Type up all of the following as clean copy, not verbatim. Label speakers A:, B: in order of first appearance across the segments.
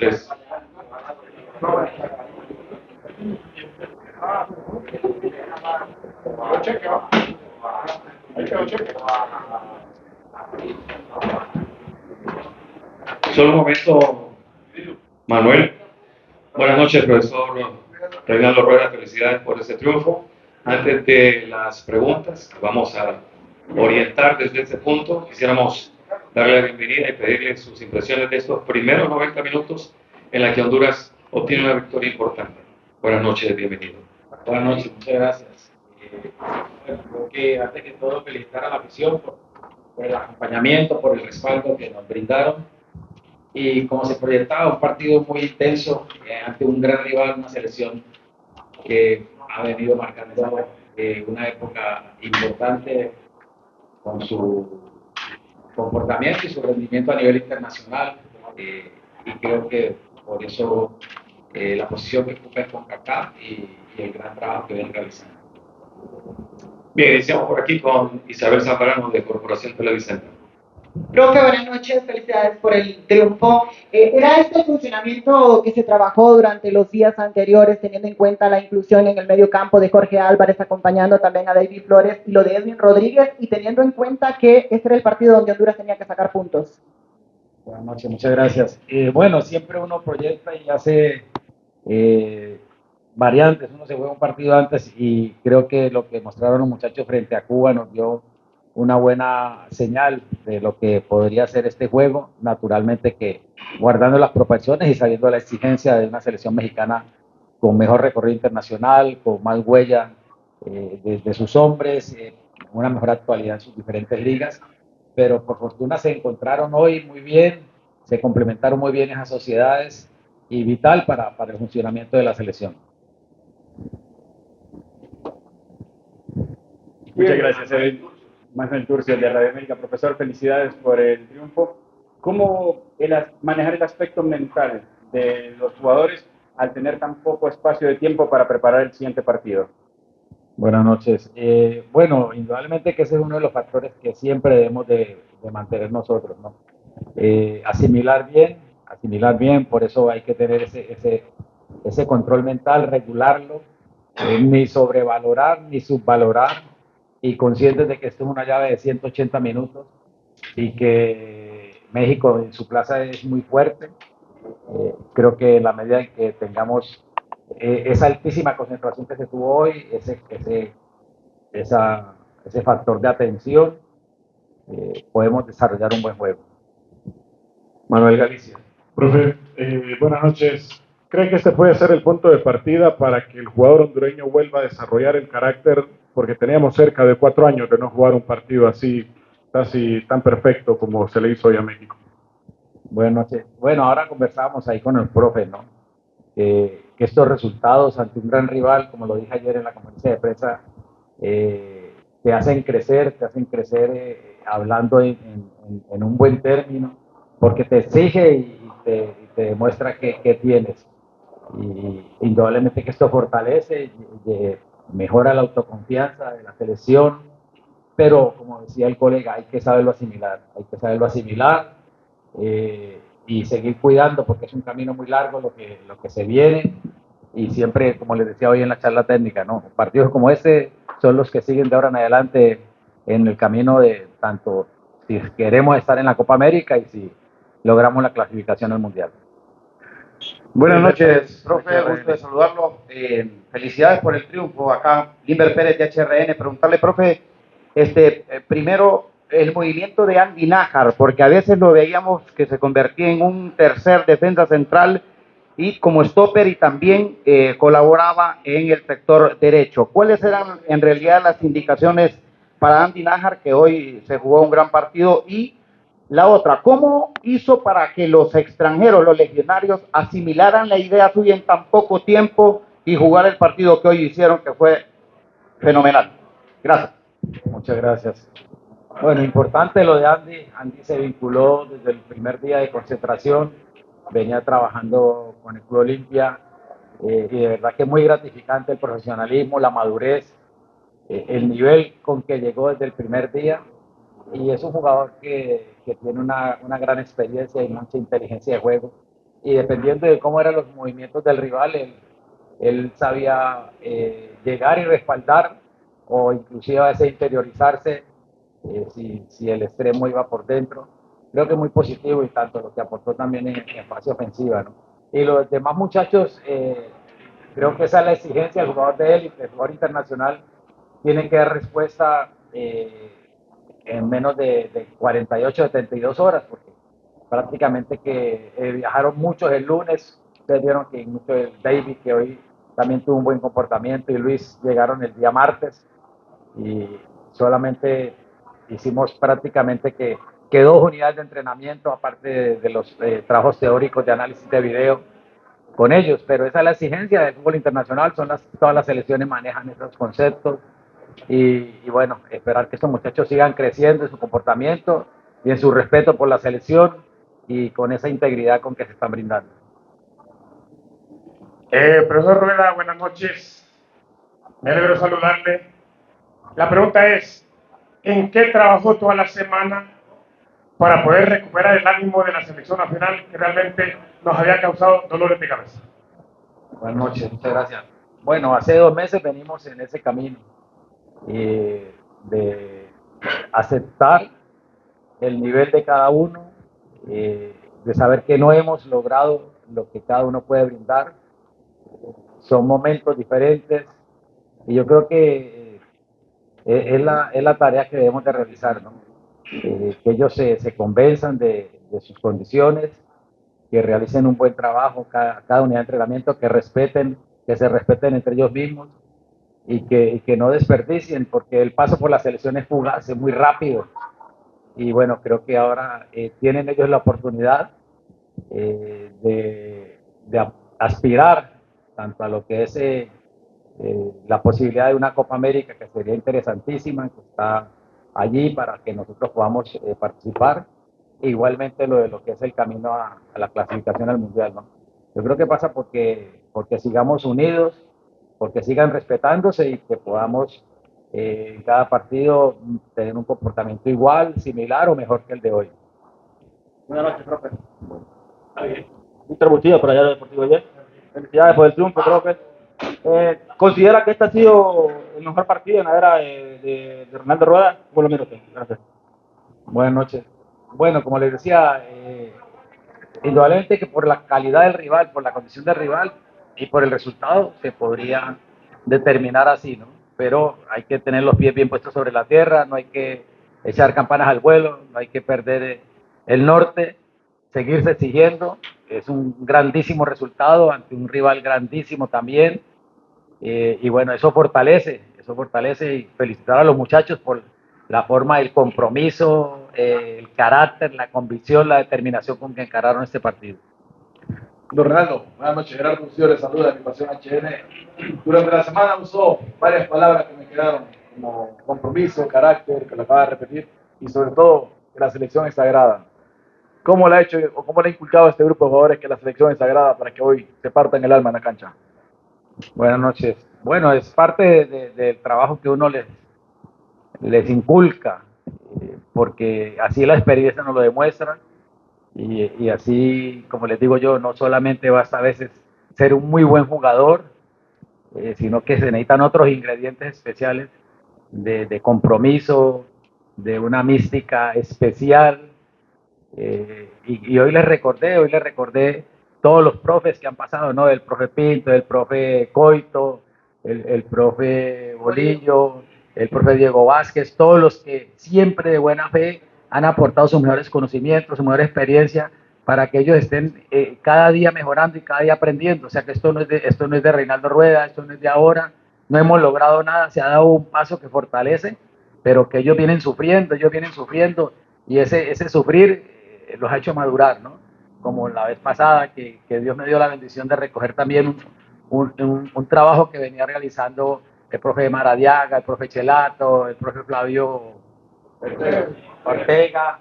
A: Tres. Solo un momento, Manuel. Buenas noches, profesor Reinaldo Rueda. Felicidades por este triunfo. Antes de las preguntas, vamos a orientar desde este punto. Quisiéramos darle la bienvenida y pedirle sus impresiones de estos primeros 90 minutos en la que Honduras obtiene una victoria importante. Buenas noches, bienvenido.
B: Buenas noches, muchas gracias. Bueno, creo que antes que todo felicitar a la afición por el acompañamiento, por el respaldo que nos brindaron. Y como se proyectaba, un partido muy intenso ante un gran rival, una selección que ha venido marcando una época importante con su comportamiento y su rendimiento a nivel internacional. Y creo que por eso la posición que ocupa el CONCACAF y el gran trabajo que vienen realizando.
A: Bien, iniciamos por aquí con Isabel Zambrano de Corporación Televicenta.
C: Profe, buenas noches, felicidades por el triunfo. ¿Era este el funcionamiento que se trabajó durante los días anteriores, teniendo en cuenta la inclusión en el medio campo de Jorge Álvarez, acompañando también a David Flores y lo de Edwin Rodríguez, y teniendo en cuenta que este era el partido donde Honduras tenía que sacar puntos?
B: Buenas noches, muchas gracias. Bueno, siempre uno proyecta y hace variantes, uno se juega un partido antes y creo que lo que mostraron los muchachos frente a Cuba nos dio una buena señal de lo que podría ser este juego, naturalmente que guardando las proporciones y sabiendo la exigencia de una selección mexicana con mejor recorrido internacional, con más huella de sus hombres, una mejor actualidad en sus diferentes ligas, pero por fortuna se encontraron hoy muy bien, se complementaron muy bien esas sociedades y vital para el funcionamiento de la selección.
D: Muchas gracias, Manuel Turcio de Radio América. Profesor, felicidades por el triunfo. ¿Cómo manejar el aspecto mental de los jugadores al tener tan poco espacio de tiempo para preparar el siguiente partido?
B: Buenas noches. Bueno, indudablemente que ese es uno de los factores que siempre debemos de mantener nosotros, ¿no? Asimilar bien, por eso hay que tener ese control mental, regularlo, ni sobrevalorar ni subvalorar, y conscientes de que esto es una llave de 180 minutos y que México en su plaza es muy fuerte. Creo que en la medida en que tengamos esa altísima concentración que se tuvo hoy, ese factor de atención, podemos desarrollar un buen juego.
A: Manuel Galicia.
E: Profe, buenas noches. ¿Cree que este puede ser el punto de partida para que el jugador hondureño vuelva a desarrollar el carácter? Porque teníamos cerca de 4 años de no jugar un partido así, casi tan perfecto como se le hizo hoy a México.
B: Buenas noches. Bueno, ahora conversábamos ahí con el profe, ¿no? Que estos resultados ante un gran rival, como lo dije ayer en la conferencia de prensa, te hacen crecer hablando en un buen término, porque te exige y te demuestra que tienes. Y indudablemente que esto fortalece, mejora la autoconfianza de la selección, pero como decía el colega, hay que saberlo asimilar, y seguir cuidando, porque es un camino muy largo lo que se viene, y siempre, como les decía hoy en la charla técnica, ¿no? Partidos como este son los que siguen de ahora en adelante en el camino de tanto si queremos estar en la Copa América y si logramos la clasificación al Mundial.
F: Buenas noches, profe, gusto de saludarlo. Felicidades por el triunfo. Acá, Limber Pérez de HRN. Preguntarle, profe, primero, el movimiento de Andy Nájar, porque a veces lo veíamos que se convertía en un tercer defensa central y como stopper, y también colaboraba en el sector derecho. ¿Cuáles eran en realidad las indicaciones para Andy Nájar, que hoy se jugó un gran partido? Y la otra, ¿cómo hizo para que los extranjeros, los legionarios, asimilaran la idea suya en tan poco tiempo y jugar el partido que hoy hicieron, que fue fenomenal? Gracias.
B: Muchas gracias. Bueno, importante lo de Andy. Andy se vinculó desde el primer día de concentración, venía trabajando con el Club Olimpia, y de verdad que es muy gratificante el profesionalismo, la madurez, el nivel con que llegó desde el primer día, y es un jugador que tiene una gran experiencia y mucha inteligencia de juego, y dependiendo de cómo eran los movimientos del rival, él sabía llegar y respaldar o inclusive a veces interiorizarse si el extremo iba por dentro. Creo que es muy positivo y tanto lo que aportó también en fase ofensiva, ¿no? Y los demás muchachos, creo que esa es la exigencia del jugador de élite, el jugador internacional, tiene que dar respuesta en menos de 48, 72 horas, porque prácticamente que viajaron muchos el lunes, ustedes vieron que mucho el David, que hoy también tuvo un buen comportamiento, y Luis llegaron el día martes, y solamente hicimos prácticamente que 2 unidades de entrenamiento, aparte de los trabajos teóricos de análisis de video con ellos, pero esa es la exigencia del fútbol internacional, todas las selecciones manejan esos conceptos, y bueno, esperar que estos muchachos sigan creciendo en su comportamiento y en su respeto por la selección y con esa integridad con que se están brindando.
G: Profesor Rueda, buenas noches. Me alegro saludarle. La pregunta es, ¿en qué trabajó toda la semana para poder recuperar el ánimo de la selección nacional que realmente nos había causado dolores de cabeza?
B: Buenas noches, muchas gracias. Bueno, hace 2 meses venimos en ese camino de aceptar el nivel de cada uno, de saber que no hemos logrado lo que cada uno puede brindar. Son momentos diferentes y yo creo que es la tarea que debemos de realizar, ¿no? Que ellos se convenzan de sus condiciones, que realicen un buen trabajo cada unidad de entrenamiento, que se respeten entre ellos mismos y que no desperdicien, porque el paso por la selección es fugaz, es muy rápido. Y bueno, creo que ahora tienen ellos la oportunidad de aspirar tanto a lo que es la posibilidad de una Copa América, que sería interesantísima, que está allí para que nosotros podamos participar, e igualmente lo que es el camino a la clasificación al Mundial, ¿no? Yo creo que pasa porque sigamos unidos, porque sigan respetándose y que podamos en cada partido tener un comportamiento igual, similar o mejor que el de hoy.
H: Buenas noches, profe. Víctor Bustillo, por allá del Deportivo ayer. Felicidades por el triunfo, profe. ¿Considera que este ha sido el mejor partido en la era de Ronaldo Rueda? ¿Cómo lo mira usted? Gracias.
B: Buenas noches. Bueno, como les decía, indudablemente que por la calidad del rival, por la condición del rival y por el resultado se podría determinar así, ¿no? Pero hay que tener los pies bien puestos sobre la tierra, no hay que echar campanas al vuelo, no hay que perder el norte, seguirse exigiendo. Es un grandísimo resultado ante un rival grandísimo también. Y bueno, eso fortalece y felicitar a los muchachos por la forma, el compromiso, el carácter, la convicción, la determinación con que encararon este partido.
I: Don Ronaldo, buenas noches. Gerardo Bustillo le saluda de mi Pasión HN. Durante la semana usó varias palabras que me quedaron, como compromiso, carácter, que lo acaba de repetir, y sobre todo que la selección es sagrada. ¿Cómo le ha hecho o cómo le ha inculcado a este grupo de jugadores que la selección es sagrada para que hoy se partan el alma en la cancha?
B: Buenas noches. Bueno, es parte del trabajo que uno les inculca, porque así la experiencia nos lo demuestra. Y así, como les digo yo, no solamente basta a veces ser un muy buen jugador, sino que se necesitan otros ingredientes especiales de compromiso, de una mística especial. Y hoy les recordé todos los profes que han pasado, ¿no? El profe Pinto, el profe Coito, el profe Bolillo, el profe Diego Vázquez, todos los que siempre de buena fe han aportado sus mejores conocimientos, su mejor experiencia, para que ellos estén cada día mejorando y cada día aprendiendo. O sea que esto no es de Reinaldo Rueda, esto no es de ahora, no hemos logrado nada, se ha dado un paso que fortalece, pero que ellos vienen sufriendo, y ese sufrir los ha hecho madurar, ¿no? Como la vez pasada, que Dios me dio la bendición de recoger también un trabajo que venía realizando el profe Maradiaga, el profe Chelato, el profe Flavio Ortega,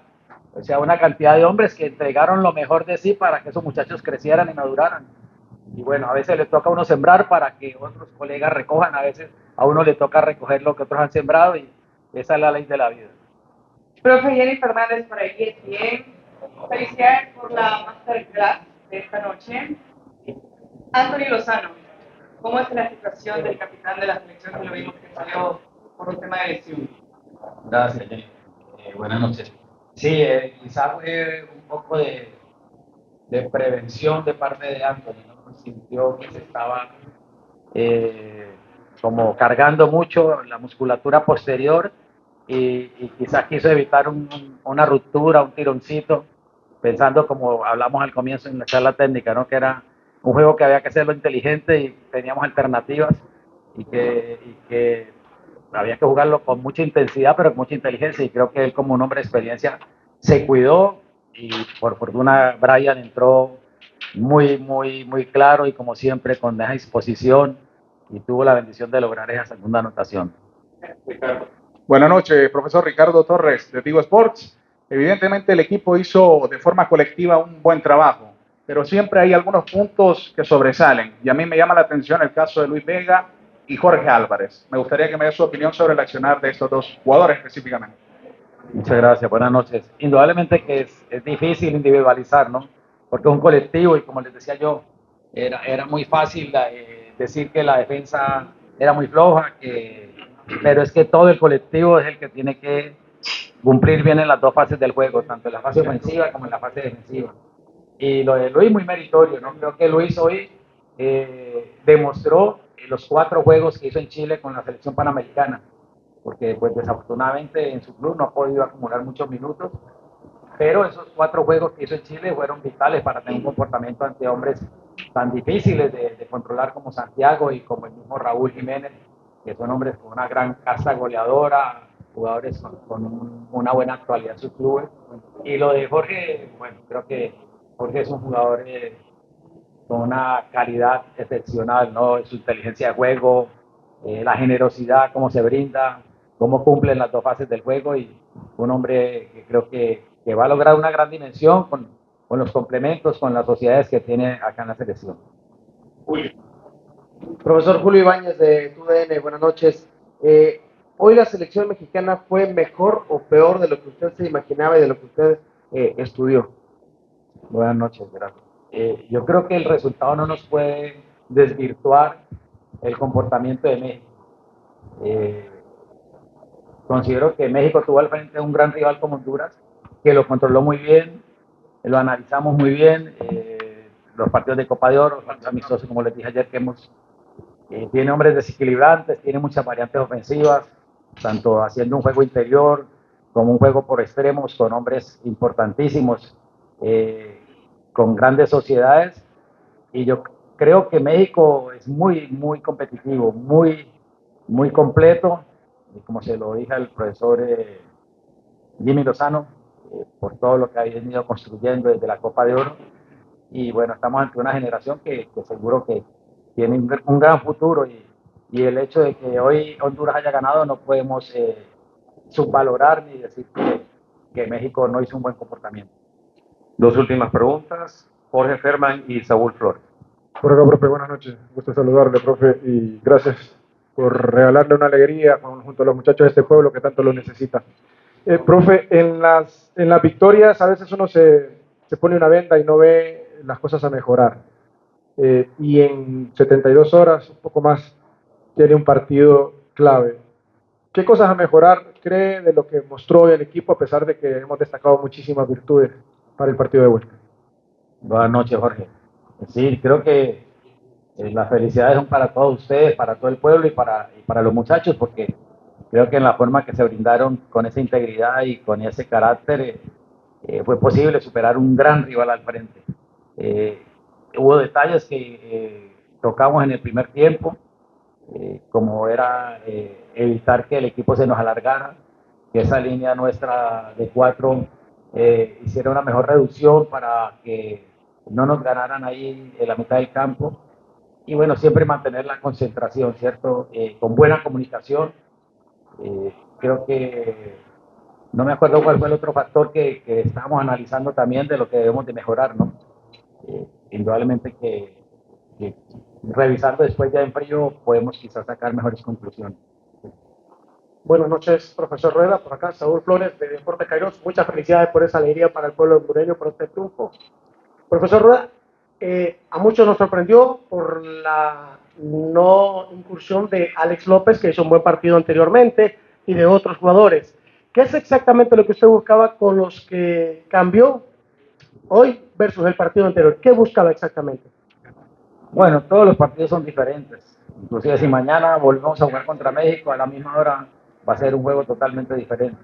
B: o sea, una cantidad de hombres que entregaron lo mejor de sí para que esos muchachos crecieran y maduraran. Y bueno, a veces le toca a uno sembrar para que otros colegas recojan, a veces a uno le toca recoger lo que otros han sembrado, y esa es la ley de la vida.
J: Profe Jenny Fernández por aquí, bien. Felicidades por la masterclass. de esta noche. Anthony Lozano, ¿cómo es la situación del capitán de la selección que lo vimos que salió por un tema de lesión?
B: Gracias, Jenny. Buenas noches. Sí, quizás fue un poco de prevención de parte de Anthony, ¿no? Sintió que se estaba como cargando mucho la musculatura posterior y quizás quiso evitar una ruptura, un tironcito, pensando como hablamos al comienzo en la charla técnica, ¿no? Que era un juego que había que hacerlo inteligente y teníamos alternativas y que había que jugarlo con mucha intensidad, pero con mucha inteligencia, y creo que él como un hombre de experiencia se cuidó y por fortuna Brian entró muy claro y como siempre con esa disposición y tuvo la bendición de lograr esa segunda anotación.
K: Buenas noches, profesor Ricardo Torres de Tigo Sports. Evidentemente el equipo hizo de forma colectiva un buen trabajo, pero siempre hay algunos puntos que sobresalen y a mí me llama la atención el caso de Luis Vega y Jorge Álvarez. Me gustaría que me dé su opinión sobre el accionar de estos dos jugadores específicamente.
B: Muchas gracias, buenas noches. Indudablemente que es difícil individualizar, ¿no? Porque es un colectivo y como les decía yo, era muy fácil decir que la defensa era muy floja, pero es que todo el colectivo es el que tiene que cumplir bien en las dos fases del juego, tanto en la fase ofensiva como en la fase defensiva. Y lo de Luis muy meritorio, ¿no? Creo que Luis hoy demostró en los 4 juegos que hizo en Chile con la selección panamericana, porque pues desafortunadamente en su club no ha podido acumular muchos minutos, pero esos 4 juegos que hizo en Chile fueron vitales para tener un comportamiento ante hombres tan difíciles de controlar como Santiago y como el mismo Raúl Jiménez, que son hombres con una gran casta goleadora, jugadores con una buena actualidad en sus clubes. Y lo de Jorge, bueno, creo que Jorge es un jugador con una calidad excepcional, ¿no? Su inteligencia de juego, la generosidad, cómo se brinda, cómo cumple en las dos fases del juego, y un hombre que creo que va a lograr una gran dimensión con los complementos, con las sociedades que tiene acá en la selección.
L: Julio. Profesor Julio Ibáñez de TUDN, buenas noches. ¿Hoy la selección mexicana fue mejor o peor de lo que usted se imaginaba y de lo que usted estudió?
B: Buenas noches, gracias. Yo creo que el resultado no nos puede desvirtuar el comportamiento de México. Considero que México tuvo al frente a un gran rival como Honduras, que lo controló muy bien, lo analizamos muy bien, los partidos de Copa de Oro, los partidos amistosos, como les dije ayer, que tiene hombres desequilibrantes, tiene muchas variantes ofensivas, tanto haciendo un juego interior como un juego por extremos, con hombres importantísimos, con grandes sociedades, y yo creo que México es muy competitivo, muy completo, y como se lo dije al profesor Jimmy Lozano, por todo lo que ha venido construyendo desde la Copa de Oro. Y bueno, estamos ante una generación que seguro que tiene un gran futuro, y el hecho de que hoy Honduras haya ganado no podemos subvalorar ni decir que México no hizo un buen comportamiento.
M: Dos últimas preguntas, Jorge Ferman y Saúl Flores.
E: Por acá, profe, buenas noches. Gusto saludarle, profe, y gracias por regalarle una alegría junto a los muchachos de este pueblo que tanto lo necesita. Profe, en las victorias a veces uno se pone una venda y no ve las cosas a mejorar. Y en 72 horas, un poco más, tiene un partido clave. ¿Qué cosas a mejorar cree de lo que mostró el equipo, a pesar de que hemos destacado muchísimas virtudes para el partido de vuelta?
B: Buenas noches, Jorge. Sí, creo que las felicidades son para todos ustedes, para todo el pueblo y para los muchachos, porque creo que en la forma que se brindaron con esa integridad y con ese carácter fue posible superar un gran rival al frente. Hubo detalles que tocamos en el primer tiempo, como era evitar que el equipo se nos alargara, que esa línea nuestra de 4 hiciera una mejor reducción para que no nos ganaran ahí en la mitad del campo. Y bueno, siempre mantener la concentración, ¿cierto? Con buena comunicación. Creo que no me acuerdo cuál fue el otro factor que estábamos analizando también de lo que debemos de mejorar, ¿no? Indudablemente que revisando después ya en frío podemos quizás sacar mejores conclusiones.
N: Buenas noches, profesor Rueda, por acá Saúl Flores de Deporte Kairos. Muchas felicidades por esa alegría para el pueblo hondureño, por este triunfo. Profesor Rueda, A muchos nos sorprendió por la no incursión de Alex López, que hizo un buen partido anteriormente, y de otros jugadores. ¿Qué es exactamente lo que usted buscaba con los que cambió hoy versus el partido anterior? ¿Qué buscaba exactamente?
B: Bueno, todos los partidos son diferentes. Inclusive si mañana volvemos a jugar contra México a la misma hora, va a ser un juego totalmente diferente.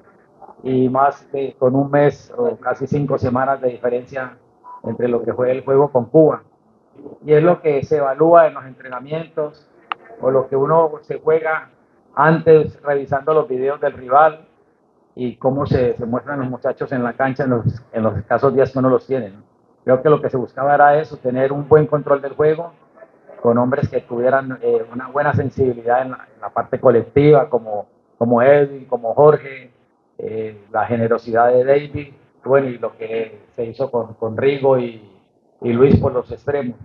B: Y más que con un mes o casi 5 semanas de diferencia entre lo que fue el juego con Cuba. Y es lo que se evalúa en los entrenamientos o lo que uno se juega antes revisando los videos del rival y cómo se muestran los muchachos en la cancha en los escasos días que uno los tiene, ¿no? Creo que lo que se buscaba era eso, tener un buen control del juego con hombres que tuvieran una buena sensibilidad en la parte colectiva, como Edwin, como Jorge, la generosidad de David, bueno, y lo que se hizo con Rigo y Luis por los extremos.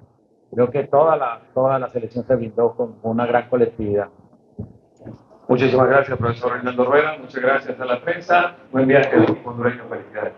B: Creo que toda la selección se brindó con una gran colectividad.
A: Muchísimas gracias, profesor Reinaldo Rueda. Muchas gracias a la prensa. Buen viaje al equipo hondureño. Felicidades.